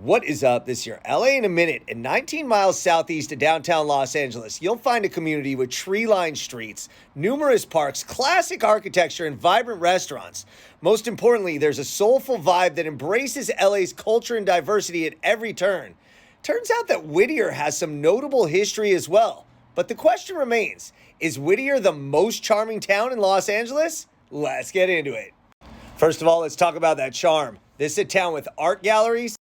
What is up? This is your LA in a minute. And 19 miles southeast of downtown Los Angeles, you'll find a community with tree-lined streets, numerous parks, classic architecture, and vibrant restaurants. Most importantly, there's a soulful vibe that embraces LA's culture and diversity at every turn. Turns out that Whittier has some notable history as well. But the question remains, is Whittier the most charming town in Los Angeles? Let's get into it. First of all, let's talk about that charm. This is a town with art galleries,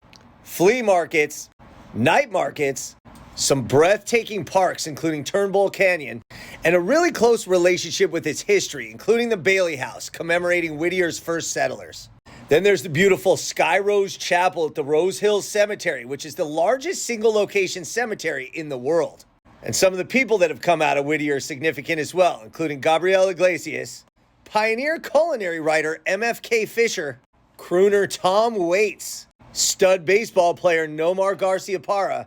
flea markets, night markets, some breathtaking parks, including Turnbull Canyon, and a really close relationship with its history, including the Bailey House, commemorating Whittier's first settlers. Then there's the beautiful Sky Rose Chapel at the Rose Hills Cemetery, which is the largest single-location cemetery in the world. And some of the people that have come out of Whittier are significant as well, including Gabriel Iglesias, pioneer culinary writer MFK Fisher, crooner Tom Waits, stud baseball player Nomar Garciaparra,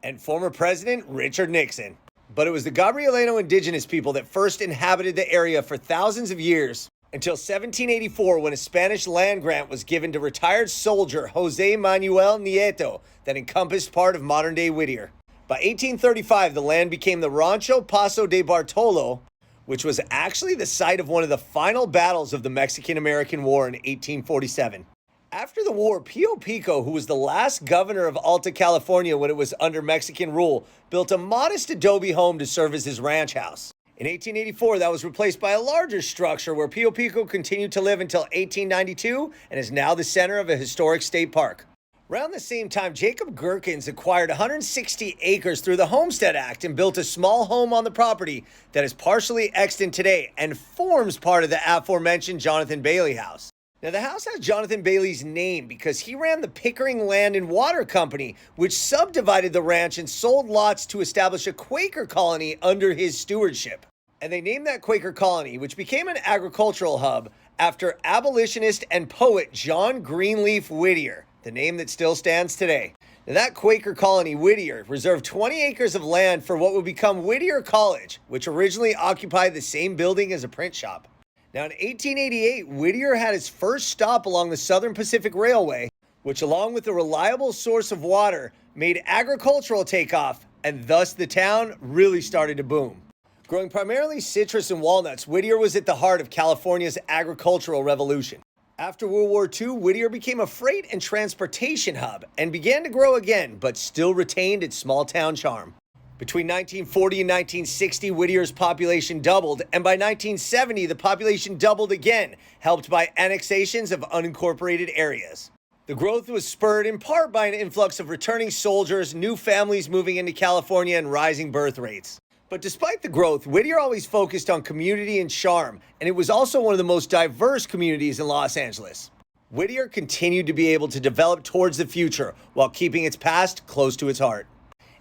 and former President Richard Nixon. But it was the Gabrielino indigenous people that first inhabited the area for thousands of years, until 1784 when a Spanish land grant was given to retired soldier Jose Manuel Nieto that encompassed part of modern-day Whittier. By 1835, the land became the Rancho Paso de Bartolo, which was actually the site of one of the final battles of the Mexican-American War in 1847. After the war, Pio Pico, who was the last governor of Alta California when it was under Mexican rule, built a modest adobe home to serve as his ranch house. In 1884, that was replaced by a larger structure where Pio Pico continued to live until 1892 and is now the center of a historic state park. Around the same time, Jacob Gherkins acquired 160 acres through the Homestead Act and built a small home on the property that is partially extant today and forms part of the aforementioned Jonathan Bailey House. Now, the house has Jonathan Bailey's name because he ran the Pickering Land and Water Company, which subdivided the ranch and sold lots to establish a Quaker colony under his stewardship. And they named that Quaker colony, which became an agricultural hub, after abolitionist and poet John Greenleaf Whittier, the name that still stands today. Now, that Quaker colony, Whittier, reserved 20 acres of land for what would become Whittier College, which originally occupied the same building as a print shop. Now, in 1888, Whittier had its first stop along the Southern Pacific Railway, which, along with a reliable source of water, made agricultural takeoff, and thus the town really started to boom. Growing primarily citrus and walnuts, Whittier was at the heart of California's agricultural revolution. After World War II, Whittier became a freight and transportation hub and began to grow again, but still retained its small-town charm. Between 1940 and 1960, Whittier's population doubled, and by 1970, the population doubled again, helped by annexations of unincorporated areas. The growth was spurred in part by an influx of returning soldiers, new families moving into California, and rising birth rates. But despite the growth, Whittier always focused on community and charm, and it was also one of the most diverse communities in Los Angeles. Whittier continued to be able to develop towards the future while keeping its past close to its heart.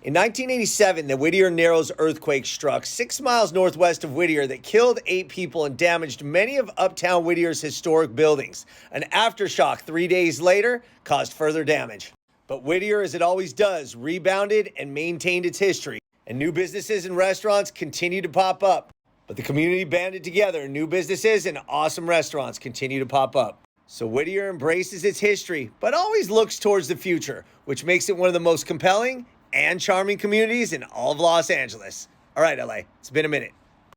In 1987, the Whittier Narrows earthquake struck 6 miles northwest of Whittier that killed 8 people and damaged many of uptown Whittier's historic buildings. An aftershock 3 days later caused further damage. But Whittier, as it always does, rebounded and maintained its history. And new businesses and restaurants continue to pop up. But the community banded together, and new businesses and awesome restaurants continue to pop up. So Whittier embraces its history, but always looks towards the future, which makes it one of the most compelling and charming communities in all of Los Angeles. All right, LA, it's been a minute.